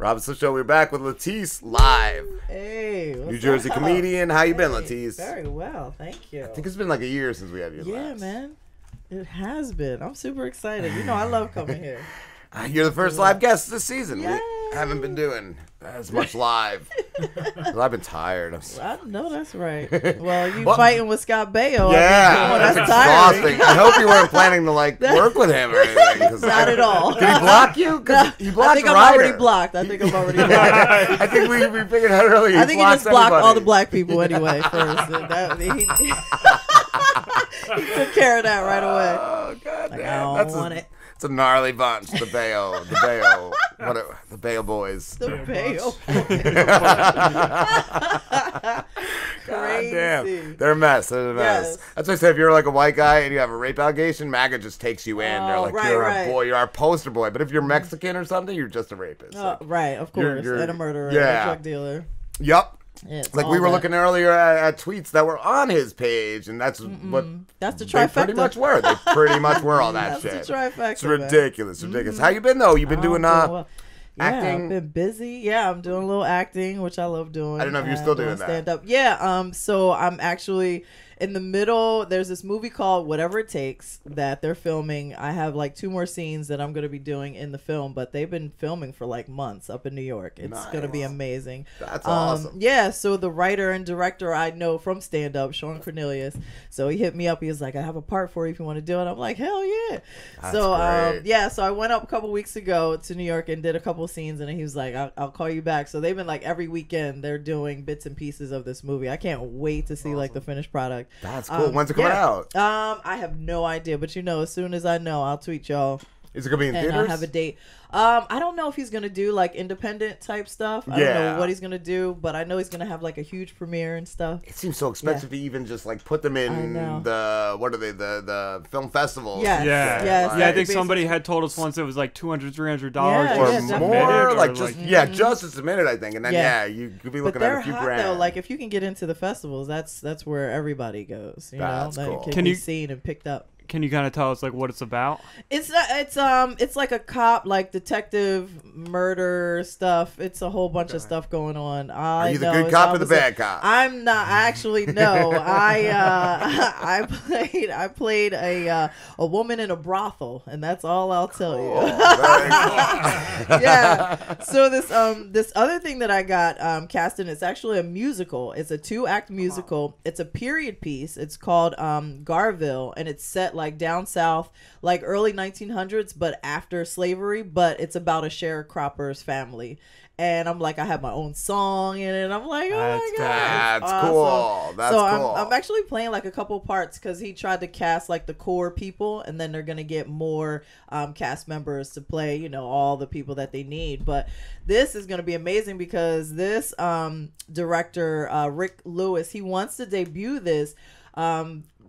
Robinson Show. We're back with LaTice live. Hey, New Jersey comedian. How you been, LaTice? Very well, thank you. I think it's been like a year since we had you. Yeah, last. man. It has been. I'm super excited. You know, I love coming here. You're the first live guest this season. Yay. We haven't been doing as much live. Well, I've been tired. I know that's right. Well, you fighting with Scott Baio. Yeah, that's exhausting. tiring. I hope you weren't planning to like work with him or anything. Not at all. Did he block you? No, he blocked I think I'm Ryder. already blocked. I think I'm already blocked. I think we figured out earlier. I think he just blocked everybody. all the black people anyway first. He took care of that right away. Oh god, Like, damn. I don't want it. It's a gnarly bunch. The Baio, the Baio boys. The Baio. God Crazy. damn, they're a mess. They're a mess. Yes. That's why I say if you're like a white guy and you have a rape allegation, MAGA just takes you in. They're like, right, you're right. a boy, you're our poster boy. But if you're Mexican or something, you're just a rapist. Like, Right, of course. you're- And a murderer, yeah. and a drug dealer. Yep. It's Like all we were that. looking earlier at tweets that were on his page, and that's what That's the they trifecta. pretty much were. They pretty much were all that That's shit. the trifecta. It's ridiculous, ridiculous. How you been though? You've been doing well. Yeah, acting? I've been busy. Yeah, I'm doing a little acting, which I love doing. I don't know if you're still doing that. Stand up. Yeah. So I'm actually in the middle. There's this movie called Whatever It Takes that they're filming. I have like 2 more scenes that I'm going to be doing in the film, but they've been filming for like months up in New York. It's going to be amazing. That's awesome. Yeah. So the writer and director I know from stand up, Sean Cornelius. So he hit me up. He was like, I have a part for you if you want to do it. I'm like, hell yeah. That's So great. yeah, so I went up a couple weeks ago to New York and did a couple scenes, and he was like, I'll call you back. So they've been like every weekend they're doing bits and pieces of this movie. I can't wait to see like the finished product. That's cool. When's it coming out? I have no idea, but you know, as soon as I know, I'll tweet y'all. Is it gonna be in And I'll theaters? have a date. I don't know if he's gonna do like independent type stuff. I don't know what he's gonna do, but I know he's gonna have like a huge premiere and stuff. It seems so expensive to even just like put them in the the film festivals. Yes. Yeah. Yes. Yeah, I think somebody had told us once it was like $200, $300 Yeah, or more, like just just to submit it, I think, and then you could be looking at a few grand. Though, like if you can get into the festivals, that's where everybody goes. You That's know, cool. that Can be you- seen and picked up. Can you kind of tell us like what it's about? It's like a cop, like detective murder stuff. It's a whole bunch of stuff going on. Are you the good cop or the bad cop? I'm not actually. No, I played a woman in a brothel, and that's all I'll tell you. Yeah. So this other thing that I got cast in, it's actually a musical. It's a 2-act musical. It's a period piece. It's called Garville, and it's set like down south, like early 1900s, but after slavery. But it's about a sharecropper's family. And I'm like, I have my own song in it. I'm like, oh my god, that's awesome. cool. That's cool. I'm actually playing like a couple parts because he tried to cast like the core people, and then they're gonna get more cast members to play, you know, all the people that they need. But this is gonna be amazing because this director Rick Lewis, he wants to debut this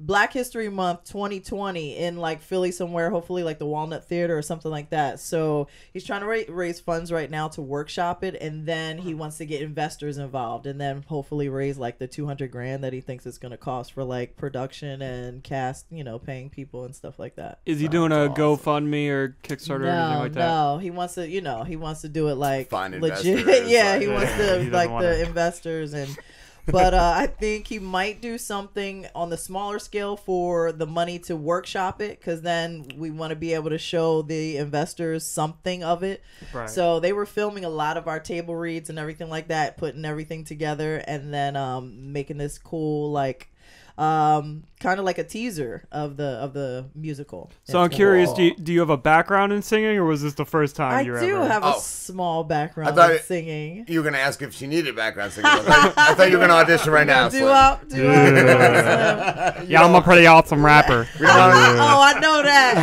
Black History Month 2020 in like Philly somewhere, hopefully like the Walnut Theater or something like that. So he's trying to raise funds right now to workshop it, and then he wants to get investors involved, and then hopefully raise like the $200,000 that he thinks it's going to cost for like production and cast, you know, paying people and stuff like that. Is he doing a GoFundMe or Kickstarter or anything like that? No, he wants to, you know, he wants to do it like Find legit. investors, Yeah, like- he wants He to doesn't like wanna- the investors and. But I think he might do something on the smaller scale for the money to workshop it, because then we want to be able to show the investors something of it. Right. So they were filming a lot of our table reads and everything like that, putting everything together, and then making this cool like kind of like a teaser of the musical. So I'm curious, do you have a background in singing, or was this the first time I you do ever? have a small background thought in it- singing. You were gonna ask if she needed background singing. I thought you were gonna audition right now. Do Slim. up. Yeah, I'm a pretty awesome rapper. We don't wanna- Oh, I know that.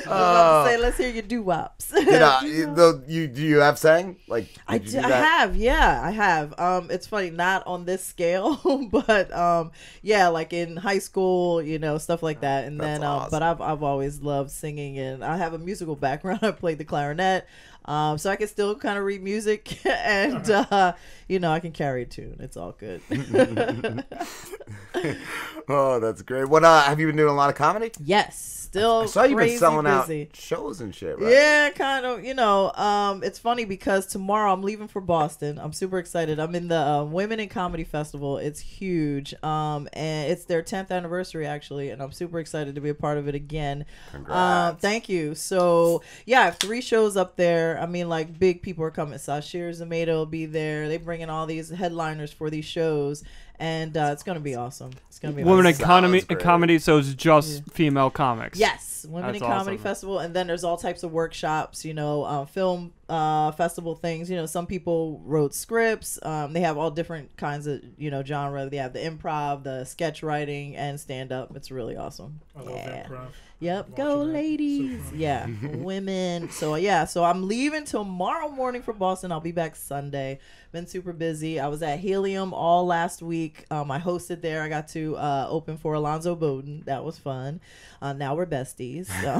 I was about to say, let's hear your doo-wops. do you have sang? Like I did you do I that? have, yeah, I have. It's funny, not on this scale, but yeah, like in high school, you know, stuff like that. And That's then, awesome. but I've always loved singing, and I have a musical background. I played the clarinet. So I can still kind of read music and, you know, I can carry a tune. It's all good. Oh, that's great. What have you been doing a lot of comedy? Yes. Still I saw you've been selling busy. out shows and shit, right? Yeah, kind of. You know, it's funny because tomorrow I'm leaving for Boston. I'm super excited. I'm in the Women in Comedy Festival. It's huge. And it's their 10th anniversary, actually. And I'm super excited to be a part of it again. Congrats. Thank you. So, yeah, I have 3 shows up there. I mean, like, big people are coming. Sashir Zameda will be there. They bring in all these headliners for these shows. And it's going to be awesome. It's going to be Women awesome. in comedy, so it's just female comics. Yes, Women That's in Comedy awesome. Festival, and then there's all types of workshops, you know, film festival things. You know, some people wrote scripts. They have all different kinds of, you know, genre. They have the improv, the sketch writing, and stand up. It's really awesome. I love improv. Yep, go ladies. So yeah, women. So yeah, so I'm leaving tomorrow morning for Boston. I'll be back Sunday. Been super busy. I was at Helium all last week. I hosted there. I got to open for Alonzo Bowden. That was fun. Now we're besties. So.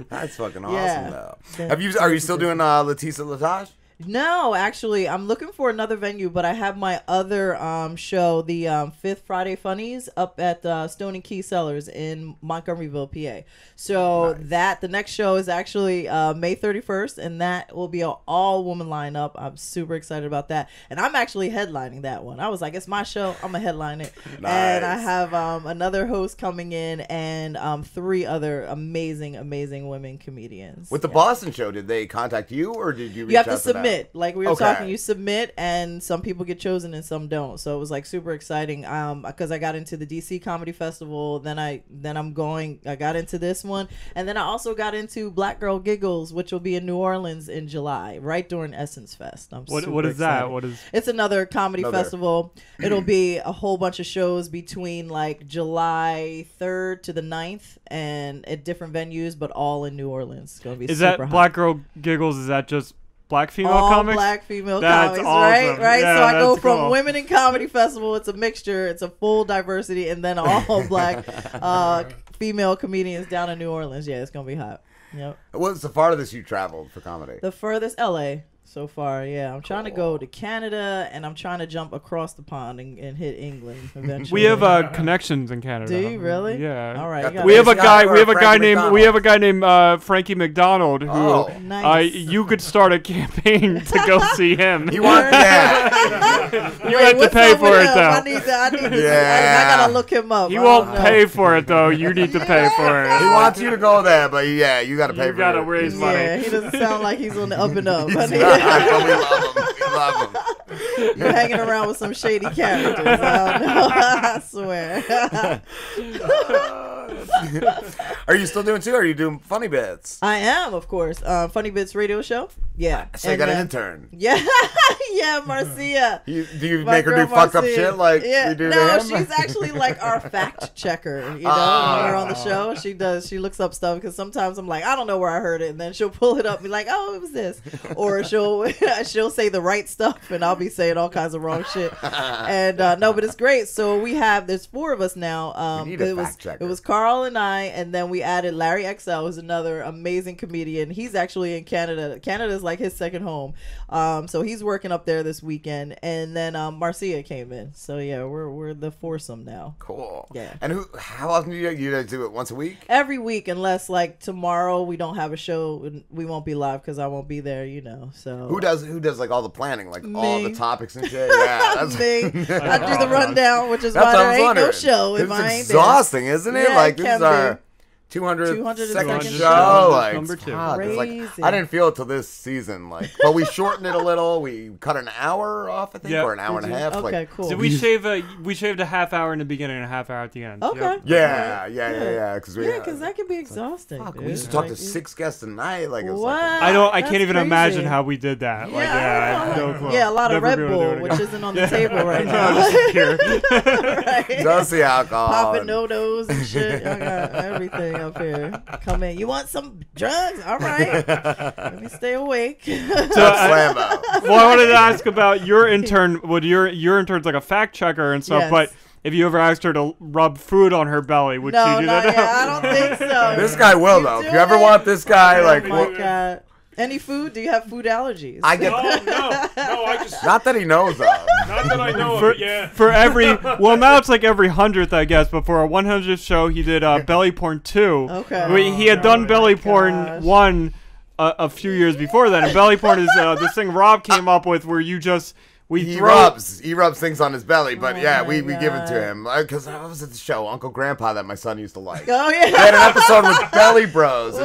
That's fucking awesome, Yeah. though. Are you still doing LaTice and LaTice? No, actually, I'm looking for another venue, but I have my other show, the Fifth Friday Funnies, up at Stone and Key Cellars in Montgomeryville, PA. So the next show is actually May 31st, and that will be an all-woman lineup. I'm super excited about that, and I'm actually headlining that one. I was like, it's my show, I'm gonna headline it. Nice. And I have another host coming in, and 3 other amazing women comedians. With the Boston show, did they contact you, or did you reach You have out to submit. Like we were talking, you submit, and some people get chosen and some don't. So it was like super exciting. Because I got into the DC Comedy Festival, then I got into this one, and then I also got into Black Girl Giggles, which will be in New Orleans in July, right during Essence Fest. What is excited. that? What is? It's another comedy festival. It'll be a whole bunch of shows between like July 3rd to the 9th, and at different venues, but all in New Orleans. It's gonna be Is super that hot. Black Girl Giggles? Is that just black female all comics? black female That's comics, awesome. right? Yeah, So I go that's from cool. Women in Comedy Festival. It's a mixture. It's a full diversity, and then all black female comedians down in New Orleans. Yeah, it's gonna be hot. Yep. What's the farthest you traveled for comedy? The furthest, LA. So far, yeah. I'm trying to go to Canada, and I'm trying to jump across the pond and hit England eventually. We have connections in Canada. Do you really? Yeah. All right. Got you the got We it. have a guy. We have a guy Frankie named. McDonald. We have a guy named Frankie McDonald who. Oh. Nice. You could start a campaign to go see him. You want that? You have to pay for it though. I need to. Yeah. I gotta look him up. He I won't don't know. pay for it though. You need to pay for He it. wants you to go there, but yeah, you got to pay You for gotta it. raise money. Yeah, he doesn't sound like he's on the up and up. He's But not, but we love him. We love him. you're hanging around with some shady characters. I don't know. I swear. Are you still doing two? Or are you doing funny bits? I am, of course. Funny Bits radio show. Yeah. So you got an intern. Yeah, yeah, Marcia. Do you My make her do girl fucked up Marcia. shit like Yeah, you do no, to him? she's actually like our fact checker. You know, Oh. when we're on the show, she looks up stuff because sometimes I'm like, I don't know where I heard it, and then she'll pull it up and be like, oh, it was this, or she'll say the right stuff, and I'll be saying all kinds of wrong shit. And no, but it's great. So there's 4 of us now. We need a it was fact checker. it was Carl and I, and then we added Larry XL, who's another amazing comedian. He's actually in Canada. Canada's like his second home. So he's working up there this weekend, and then Marcia came in. So yeah, we're the foursome now. Cool. Yeah. And how often do you guys do it? Once a week? Every week, unless like tomorrow we don't have a show, and we won't be live because I won't be there. You know. So Who does like all the planning, like all Me. the topics and shit? Yeah, that's me. I do the rundown, which is That's why what I there was ain't wondering. no show if It's I ain't there. exhausting, isn't it? Yeah, Like it this can is our be. 200 202nd second show. show. Like, Number 2. fuck, it's like, Crazy. I didn't feel it till this season. Like, but we shortened it a little. We cut an hour off, I think, Yeah. or an hour and a half. Okay, Like, cool. So we shaved a half hour in the beginning and a half hour at the end. Okay. Yep. yeah. Because Yeah, because that could be exhausting. fuck, dude. we used to talk to Like, 6 guests a night. Like, it was What? like, I can't That's even crazy. imagine how we did that. Like, yeah, I have no clue. Yeah, a lot of Never Red be able to do Bull, it which again. isn't on the table right now. No, just here. Right? just the alcohol. Popping no-nos and shit. I got everything up here. Come in. You want some drugs? All right. Let me stay awake. So Slambo. well, I wanted to ask about your intern. Your intern's like a fact checker and stuff, Yes. but if you ever asked her to rub food on her belly, would she do that? I don't think so. This guy will, though. If you ever want this guy, like... Oh, my God. Any food? Do you have food allergies? No, I just... Not that he knows of. Not that I know of, yeah. For every... Well, now it's like every 100th, I guess, but for our 100th show, he did Belly Porn 2. Okay. He had done Belly Porn 1 a few years before that, and Belly Porn is this thing Rob came up with where you just... He rubs things on his belly, but we give it to him because I was at the show Uncle Grandpa that my son used to like. Oh yeah, they had an episode with Belly Bros,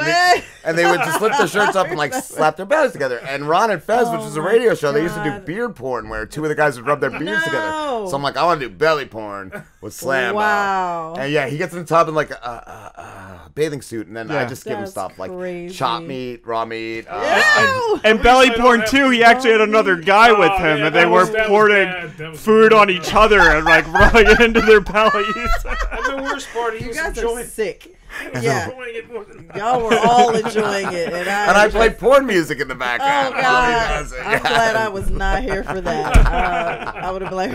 and they would just lift their shirts up and like slap their bellies together. And Ron and Fez, which was a radio show, they used to do beard porn where two of the guys would rub their beards together. So I'm like, I want to do belly porn with Slambo. Wow. And yeah, he gets in the tub in like a bathing suit, and then I just give him stuff like chopped meat, raw meat. And Belly Porn 2, he actually had another guy with him, and they were pouring food on each other and like rubbing it into their bellies. And the worst part, he was enjoying are sick. enjoying it more than y'all were all enjoying it, and I played porn music in the background. Oh God! I'm glad I was not here for that. I would have been like,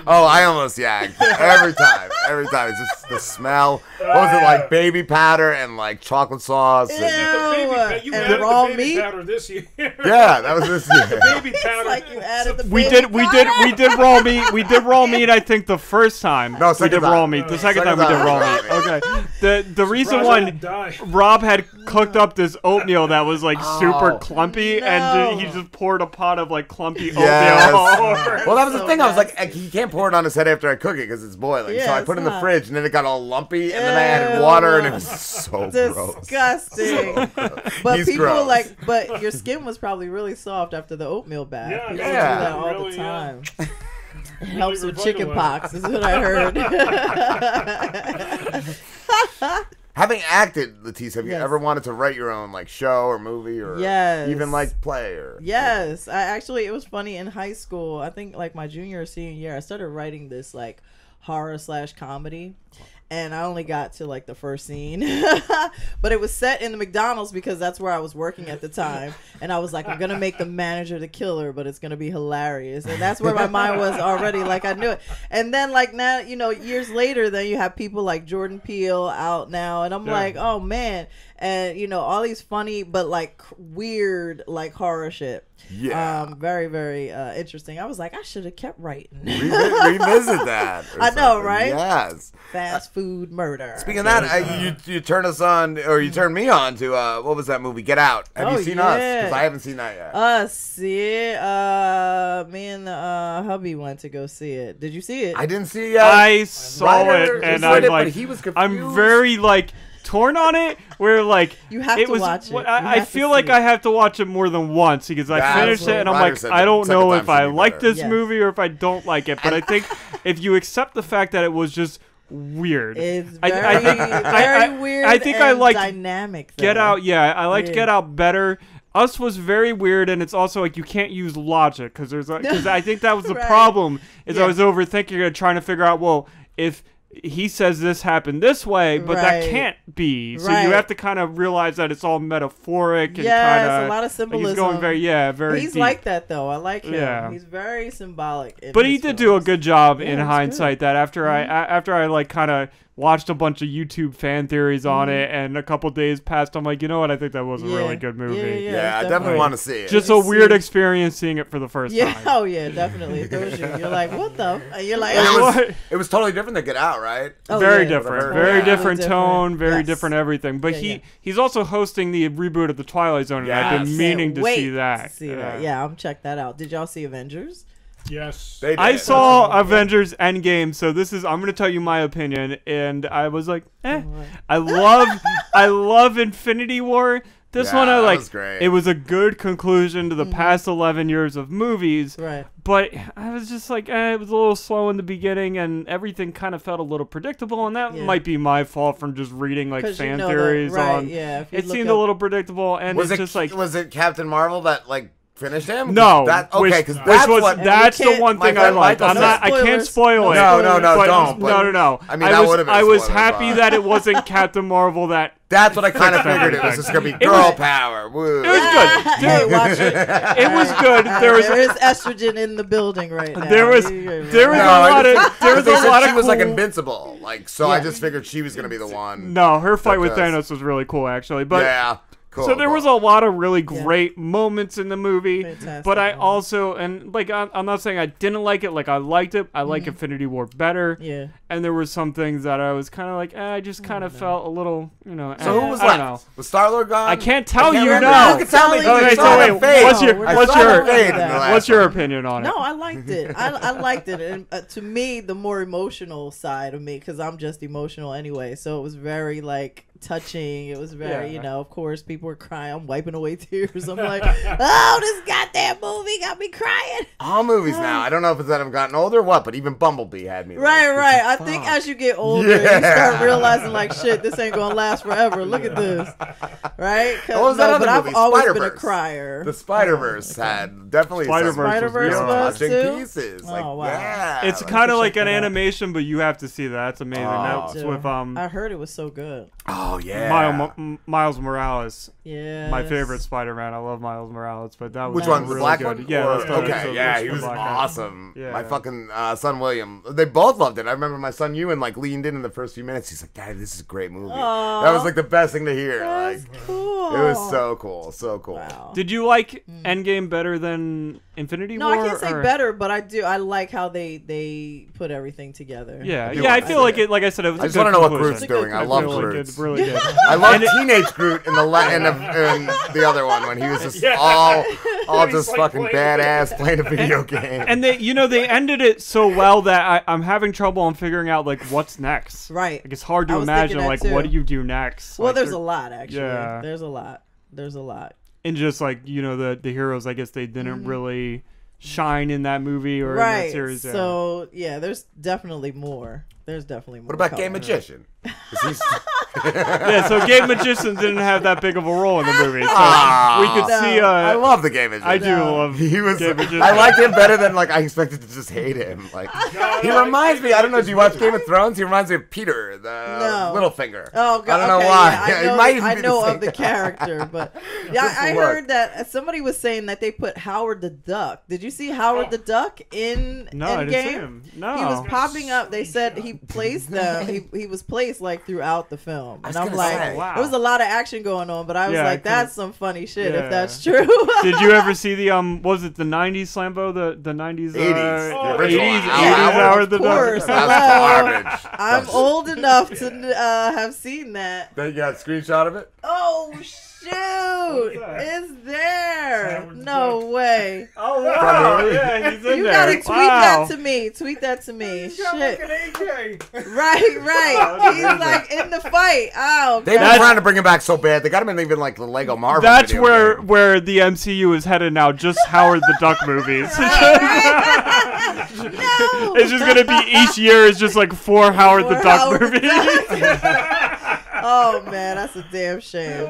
oh, I almost yagged every time. It's just the smell. What was it like? Baby powder and like chocolate sauce. Ew. And raw the baby meat powder this year. Yeah, that was this year. Baby powder. like you added the We baby did raw meat. We did raw meat. I think the first time No, we second did time. raw meat. The second time we did raw meat. Okay. The reason why Rob had cooked up this oatmeal that was like super clumpy, and he just poured a pot of like clumpy oatmeal all over. Well, that was the thing. I was like, he can't pour it on his head after I cook it because it's boiling. Yeah, so I put it in the fridge, and then it got all lumpy, and then I added water, and it was so disgusting. gross. But He's people gross. but your skin was probably really soft after the oatmeal bath. Yeah, People yeah. do that all Really, the time. It Really helps with chicken pox, is what I heard. Having acted, LaTice, have you Yes. ever wanted to write your own like show or movie or Yes. even like play or? Yes, it was funny in high school. I think like my junior or senior year, I started writing this like horror/comedy, and I only got to like the first scene, but it was set in the McDonald's because that's where I was working at the time, and I was like, I'm gonna make the manager the killer, but it's gonna be hilarious, and that's where my mind was already. Like I knew it, and then like now, years later, then you have people like Jordan Peele out now, and I'm like, oh man, and all these funny but like weird like horror shit. Yeah. Very, very interesting. I was like, I should have kept writing. Revisit that. I know, right? Yes. Fast food murder. Speaking of that, you turned us on, or you turned me on to what was that movie? Get Out. Have you seen Us? Because I haven't seen that yet. Us, yeah. Me and the hubby went to go see it. Did you see it? I didn't see it yet. I saw it, and I'm like, he was confused. I'm very like torn on it. Where like you have it to was, watch it. I feel like I have to watch it more than once because I finished it and I'm like, I don't know if I like this movie or if I don't like it. But I think if you accept the fact that it was just weird, it's very weird. I think I like dynamic. Get Out. Yeah, I liked Get Out better. Us was very weird, and it's also like you can't use logic because I think that was the problem. Is I was overthinking it, trying to figure out, well, if he says this happened this way, but that can't be. So you have to kind of realize that it's all metaphoric and kind of a lot of symbolism. He's going very He's deep. like that though. I like him. Yeah. He's very symbolic. But he did do a good job in hindsight. Good. That after I like kind of watched a bunch of YouTube fan theories on it, and a couple days passed, I'm like, you know what? I think that was a really good movie. Yeah, I definitely want to see it. Just a weird experience seeing it for the first time. Oh yeah, definitely. It throws you. You're like, what the? And you're like, it was totally different than Get Out, right? Very different. Very different tone. Very Yes. different everything. But he's also hosting the reboot of the Twilight Zone, and I've been meaning to see that. Yeah, I'm check that out. Did y'all see Avengers? Yes. I saw Avengers Endgame, so I'm going to tell you my opinion, and I was like, I love Infinity War. This one I like. Was great. It was a good conclusion to the past 11 years of movies. Right. But I was just like, it was a little slow in the beginning, and everything kind of felt a little predictable, and that might be my fault from just reading like fan theories on. Yeah, it seemed a little predictable, and was it's just like, was it Captain Marvel that like finished him? No, okay, because that's the one thing I liked. I can't spoil it. No, but, don't. No. I mean, that would have been. I was happy that it wasn't Captain Marvel. That's what I kind of figured. It was just gonna be girl power. Woo. It was good. Hey, watch it. It was good. There is estrogen in the building right now. There was a lot of. She was like invincible. Like so, I just figured she was gonna be the one. No, her fight with Thanos was really cool, actually. But yeah. Cool, so there was a lot of really great moments in the movie. Fantastic, but I also, and like I'm not saying I didn't like it. Like I liked it. I like Infinity War better. Yeah. And there were some things that I was kind of like, I just kind of felt a little, So who was left? Was Star-Lord gone? I can't tell you remember. now. You can tell me. Okay, so wait, what's your opinion on it? No, I liked it. I liked it. And to me, the more emotional side of me, because I'm just emotional anyway. So it was very like touching. It was very, of course, people were crying. I'm wiping away tears. I'm like, oh, this goddamn movie got me crying. All movies now. I don't know if it's that I've gotten older or what, but even Bumblebee had me. Right. I think as you get older, you start realizing like, shit, this ain't gonna last forever. Look at this, right? What was that other movie? I've always been a crier. The Spider-Verse had definitely Spider-Verse was too. Pieces. Like, wow. Yeah, it's kind of like an animation, but you have to see that. That's amazing. That's with I heard it was so good. Oh yeah, Miles Morales. Yeah, my favorite Spider-Man. I love Miles Morales, but that was which one? Really the black good. one? Yeah. Okay. Yeah, he was awesome. Yeah. My fucking son William. They both loved it. I remember my son Ewan like leaned in the first few minutes. He's like, "Dad, this is a great movie." Aww. That was like the best thing to hear. That's cool. It was so cool. So cool. Wow. Did you like Endgame better than Infinity War? No, I can't say better, but I do. I like how they put everything together. Yeah. I feel like it. Like I said, it was. I just want to know what Groot's doing. I love Groot. It's really good. I love Teenage Groot in the other one when he was just all just fucking badass playing a video game. And they ended it so well that I'm having trouble on figuring out like what's next. Right. Like it's hard to imagine like what do you do next. Well, like, there's a lot actually. Yeah. There's a lot. And just like the heroes, I guess they didn't really shine in that movie or in that series. So there's definitely more. What about Gay Magician? So Gay Magician didn't have that big of a role in the movie. So we could see. I love the Gay Magician. I do love. He was. Gay Magician. I liked him better than like I expected to just hate him. Like he reminds me. I don't know. Do you watch Game of Thrones? He reminds me of Peter, the Littlefinger. Oh God! I don't know why. Yeah, I know of the character, but I heard that somebody was saying that they put Howard the Duck. Did you see Howard the Duck in Endgame? I didn't see him. No, he was popping up. They said he placed them. He was placed like throughout the film, and I'm like, wow. There was a lot of action going on, but I was like, that's some funny shit if that's true. Did you ever see the what was it the '90s Slambo, the '90s 80s, 80s Howard the Duck? Garbage. I'm old enough to have seen that. They got a screenshot of it. Oh shoot! It's there. No way. Oh wow! Yeah, he's in there. You gotta tweet that to me. Tweet that to me. Shit. Right. He's like in the fight. Oh, they've been trying to bring him back so bad. They got him in even like the Lego Marvel. That's where the MCU is headed now. Just Howard the Duck movies. No. It's just gonna be each year is just like 4 Howard the Duck movies. Oh man, that's a damn shame.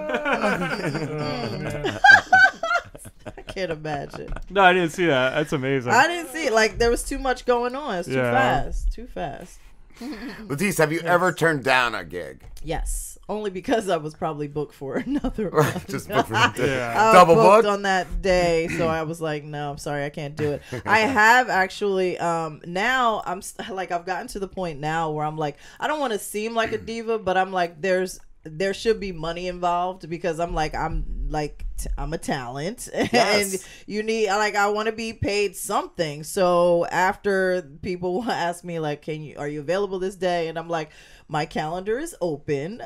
I can't imagine. No, I didn't see that. That's amazing. I didn't see it. Like there was too much going on. It's too fast. LaTice, have you ever turned down a gig? Yes. Only because I was probably booked for another one. Just booked for double booked on that day, so I was like, no, I'm sorry, I can't do it. I have actually now I've gotten to the point now where I'm like, I don't want to seem like a diva, but I'm like there should be money involved because I'm a talent and you need I want to be paid something. So after people will ask me like, are you available this day? And I'm like, my calendar is open.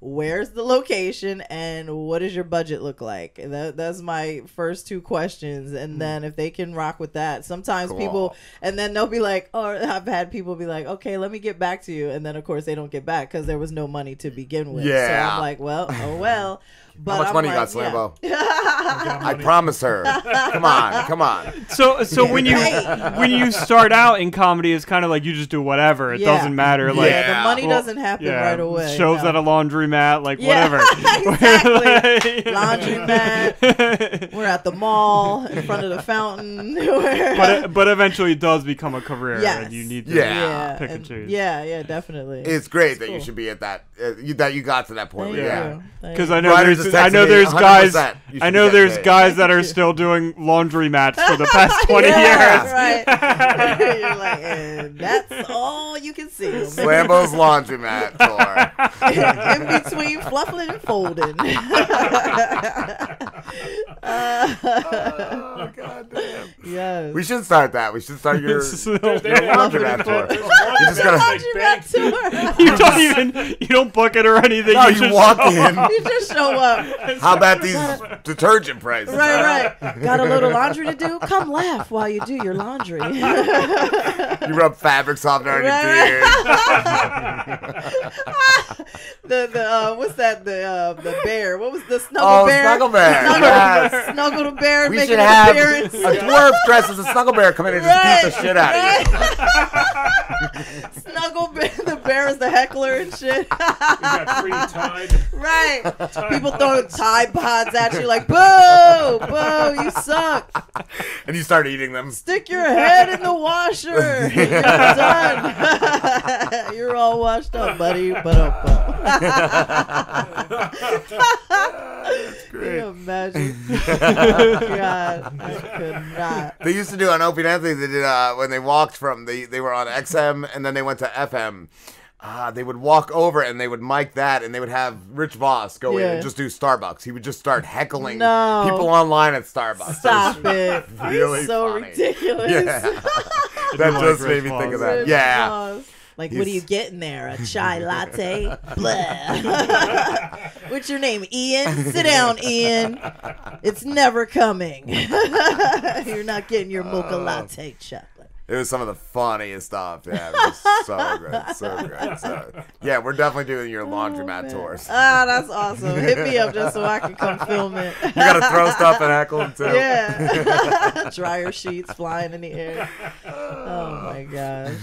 Where's the location and what does your budget look like? That's my first 2 questions. And then if they can rock with that, sometimes people, and then they'll be like, or I've had people be like, okay, let me get back to you. And then of course they don't get back because there was no money to begin with. Yeah. So I'm like, well, oh well. But how much money you got, Slambo? Slambo. I promise her. Come on. So when you start out in comedy, it's kind of like you just do whatever. It doesn't matter. Like the money doesn't happen right away. Shows at a laundromat, like whatever. Exactly. Laundromat. We're at the mall in front of the fountain. but eventually it does become a career, and you need to pick and choose. Yeah, definitely. It's great that you should be at that. That you got to that point. Because I know there's guys that are still doing laundromats for the past 20 years. Right. You're like, and that's all you can see. Slambo's laundromat tour. In between fluffing and folding. Oh, God damn. Yes. We should start that. We should start your laundromat tour. You just gotta. You don't book it or anything. No, you walk in. You just show up. How about these detergent prices? Right. Got a little laundry to do? Come laugh while you do your laundry. You rub fabric softener on your beard. What's that? The bear. What was the snuggle bear? Snuggle bear. Snuggle the bear. We should have a dwarf dressed as a snuggle bear come in and just beat the shit out of you. Snuggle bear. The bear is the heckler and shit. You got free Tide. Right. People throwing Tide Pods at you like, boo, you suck. And you start eating them. Stick your head in the washer. You're done. You're all washed up, buddy. That's great. Can you imagine? God, I could not. They used to do on Opie and Anthony. They did when they walked from they were on XM and then they went to FM. They would walk over and they would mic that and they would have Rich Voss go in and just do Starbucks. He would just start heckling people online at Starbucks. Stop it. Really so funny. Ridiculous. Yeah. That just made me think of that. Yeah. Like, what are you getting there? A chai latte? Blah. What's your name? Ian? Sit down, Ian. It's never coming. You're not getting your mocha latte chocolate. It was some of the funniest stuff. Yeah, it was so great. So, yeah, we're definitely doing your laundromat tours. That's awesome. Hit me up just so I can come film it. You got to throw stuff and heckle them, too. Yeah. Dryer sheets flying in the air. Oh, my gosh.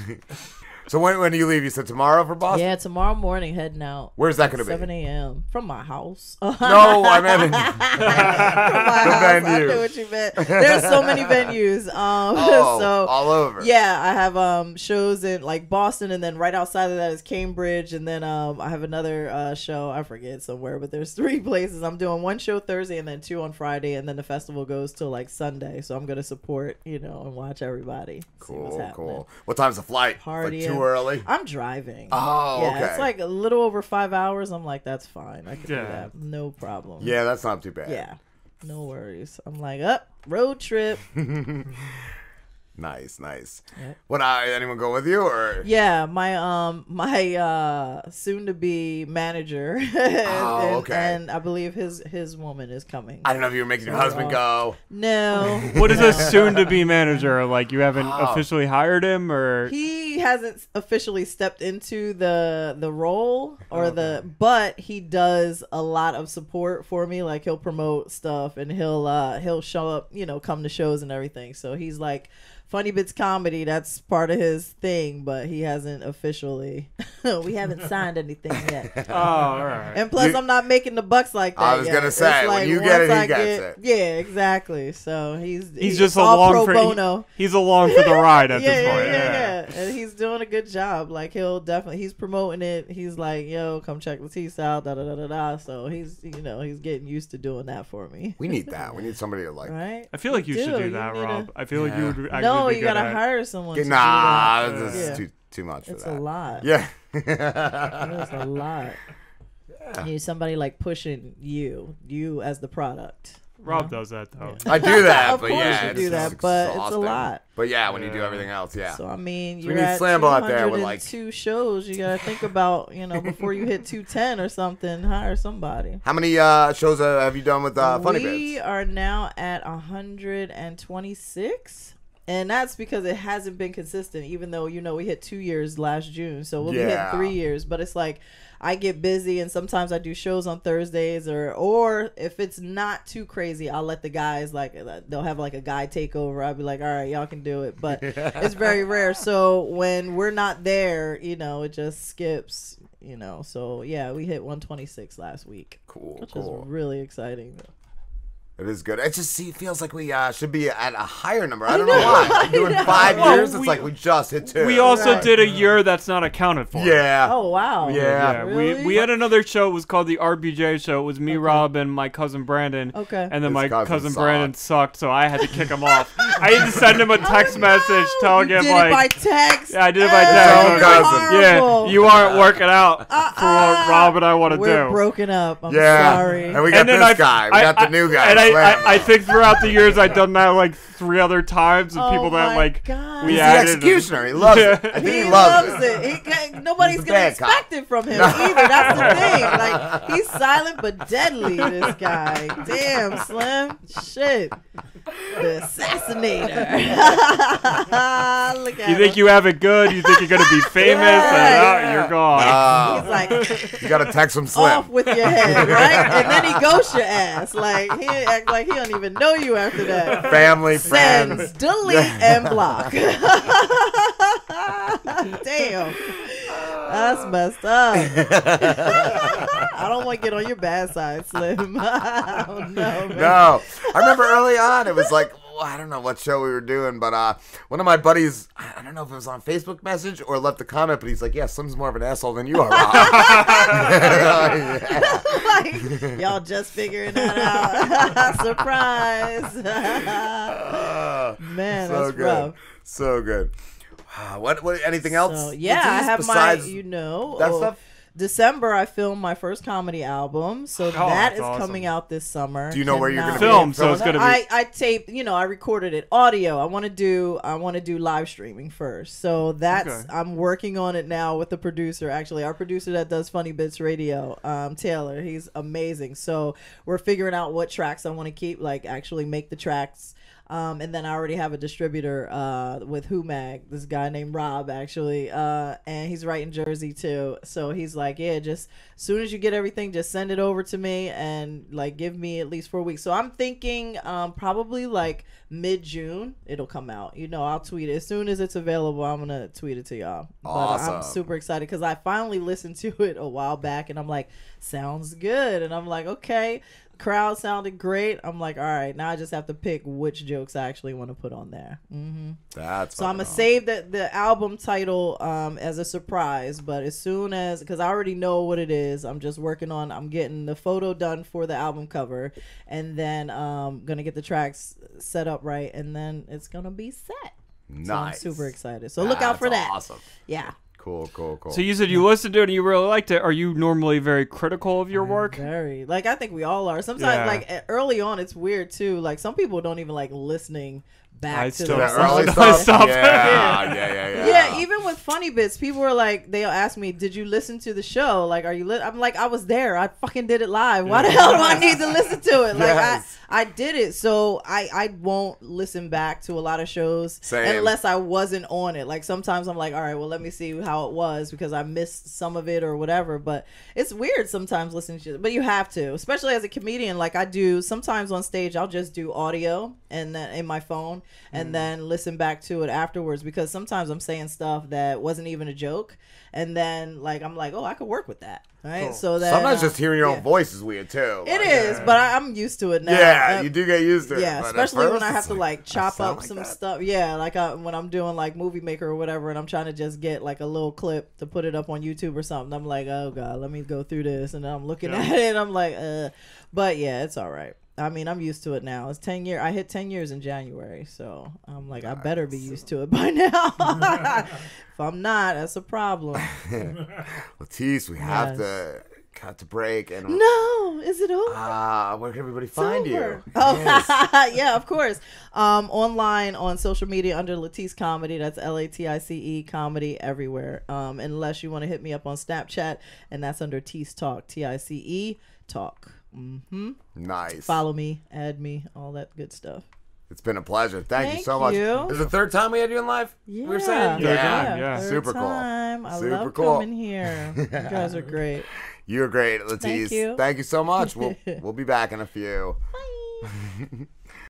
So when do you leave? You said tomorrow for Boston? Yeah, tomorrow morning heading out. Where's that going to be? 7 a.m. From my house. No, I meant from my house. venue. I knew what you meant. There's so many venues. So all over. Yeah, I have shows in like Boston, and then right outside of that is Cambridge, and then I have another show. I forget somewhere, but there's 3 places. I'm doing 1 show Thursday, and then 2 on Friday, and then the festival goes till like Sunday. So I'm gonna support, and watch everybody. Cool. What time's the flight? Party. Like too early? I'm driving. Oh, yeah, okay. It's like a little over 5 hours. I'm like, that's fine. I can do that. No problem. Yeah, that's not too bad. Yeah. No worries. I'm like, road trip. Nice. Yep. What? Anyone go with you or? Yeah, my soon to be manager. And I believe his woman is coming. I don't know if you were making your husband go. No. What is a soon to be manager? Like you haven't officially hired him, or he hasn't officially stepped into the role or but he does a lot of support for me. Like he'll promote stuff and he'll show up, come to shows and everything. So he's like Funny Bits Comedy, that's part of his thing, but he hasn't officially. We haven't signed anything yet. Oh, all right. And plus, I'm not making the bucks like that. I was gonna say, when you get it, he gets it. Yeah, exactly. So he's just all along pro bono. He's along for the ride at this point. Yeah. And he's doing a good job. Like he's promoting it. He's like, yo, come check LaTice out. Da da da da da. So he's he's getting used to doing that for me. We need that. We need somebody to like. Right. I feel like you should do that, Rob. I feel like you would. No, you gotta hire someone. Nah, this is too much for that. It's a lot. Yeah. It's a lot. You need somebody like pushing you as the product. Rob does that though. Yeah. I do that, of but course yeah, you do that, but it's a lot. But yeah, when you do everything else, yeah. So I mean, So you're we need at Slambo out there with like 2 shows. You gotta think about before you hit 210 or something. Hire somebody. How many shows have you done with Funny Bits? We are now at 126. And that's because it hasn't been consistent, even though, we hit 2 years last June. So we'll be hitting 3 years. But it's like I get busy, and sometimes I do shows on Thursdays, or if it's not too crazy, I'll let the guys, like, they'll have like a guy takeover. I'll be like, all right, y'all can do it. But it's very rare. So when we're not there, it just skips, So yeah, we hit 126 last week. Cool. Which is really exciting. It is good. It just feels like we should be at a higher number. I don't know why. Like doing 5 years, it's like we just hit 2. We also did a year that's not accounted for. Yeah. Oh, wow. Yeah. Really? We had another show. It was called the RBJ show. It was me, Rob, and my cousin Brandon. Okay. And then His my cousin sucked. Brandon sucked, so I had to kick him off. I had to send him a text message telling him, did like... it by text? Yeah, I did it by His text. own cousin. Yeah, you aren't working out for what Rob and I want to do. We're broken up. I'm sorry. And we got this guy. We got the new guy. And I think throughout the years I've done that like 3 other times with people that like God. we He's the added. executioner. He loves it. I think he loves it. Nobody's He's a gonna bad expect it from him either. That's the thing. Like, he's silent but deadly. This guy. Damn, Slim. Shit. The assassinator. Look at You think him. you have it good? You think you're gonna be famous? And you're gone. He's like, You got to text him Slim. off with your head, right? And then he ghosts your ass. Like, he act like he don't even know you after that. Family, Sends, friends. delete, and block. Damn. That's messed up. I don't want to get on your bad side, Slim. I don't know, man. No. I remember early on, it was like, I don't know what show we were doing, but one of my buddies, I don't know if it was on Facebook message or left a comment, but he's like, yeah, Slim's more of an asshole than you are, Rob. Like, y'all just figuring that out. Surprise. Man, so that's good. rough. So good. What anything else? So, yeah, I have besides my, that stuff? December, I filmed my first comedy album, so that is awesome. coming out this summer. Do you know where you're gonna Film, be? so it's gonna be. I taped, I recorded it audio. I want to do live streaming first. So that's Okay. I'm working on it now with the producer. Actually, our producer that does Funny Bits Radio, Taylor. He's amazing. So we're figuring out what tracks I want to keep, like actually make the tracks. And then I already have a distributor with Who Mag, this guy named Rob, actually, and he's right in Jersey too. So he's like, yeah, just as soon as you get everything, just send it over to me and like give me at least 4 weeks. So I'm thinking probably like mid-June it'll come out. I'll tweet it as soon as it's available. I'm gonna tweet it to y'all. Awesome. But I'm super excited because I finally listened to it a while back and I'm like, sounds good. And I'm like, okay. Crowd sounded great. I'm like, all right, now I just have to pick which jokes I actually want to put on there. That's So I'm gonna save the album title as a surprise, but as soon as, because I already know what it is, I'm just working on, I'm getting the photo done for the album cover, and then gonna get the tracks set up right, and then it's gonna be set. Nice. So I'm super excited. So look out for that. Awesome. Yeah. Cool. So you said you listened to it and you really liked it. Are you normally very critical of your work? Very. Like, I think we all are. Sometimes, like, early on, it's weird, too. Like, some people don't even like listening back to the early stuff. stuff. Yeah. Yeah, even with Funny Bits, people were like, they'll ask me, did you listen to the show? Like, are you I'm like, I was there. I fucking did it live. Why the hell do I need to listen to it? Like, I did it. So I won't listen back to a lot of shows unless I wasn't on it. Like, sometimes I'm like, all right, well, let me see how it was because I missed some of it or whatever. But it's weird sometimes listening to it. But you have to, especially as a comedian. Like, I do sometimes on stage, I'll just do audio and then in my phone and then listen back to it afterwards because sometimes I'm saying stuff that wasn't even a joke. And then, like, I'm like, oh, I could work with that. Right. Cool. So that sometimes just hearing your own voice is weird too. It is, but I'm used to it now. Yeah, you do get used to it. Yeah, but especially when I have to like chop up like some that. stuff. Yeah, like when I'm doing like Movie Maker or whatever, and I'm trying to just get like a little clip to put it up on YouTube or something. I'm like, oh god, let me go through this, and then I'm looking at it. I'm like, but yeah, it's all right. I mean, I'm used to it now. It's 10 years. I hit 10 years in January, so I'm like, I better be used to it by now. If I'm not, that's a problem. LaTice, we have to cut to break and no, is it over? Where can everybody find you? Oh, Yes. yeah, of course. Online on social media under LaTice Comedy. That's LATICE Comedy everywhere. Unless you want to hit me up on Snapchat, and that's under Tice Talk, TICE Talk. Nice. Follow me, add me, all that good stuff. It's been a pleasure. Thank you so Thank much. you. This is the third time we had you in live? Yeah. We were saying? Yeah. Third Super time. cool. I Super love cool. coming here. You guys are great. You're great, LaTice. Thank you. Thank you so much. We'll be back in a few. Bye.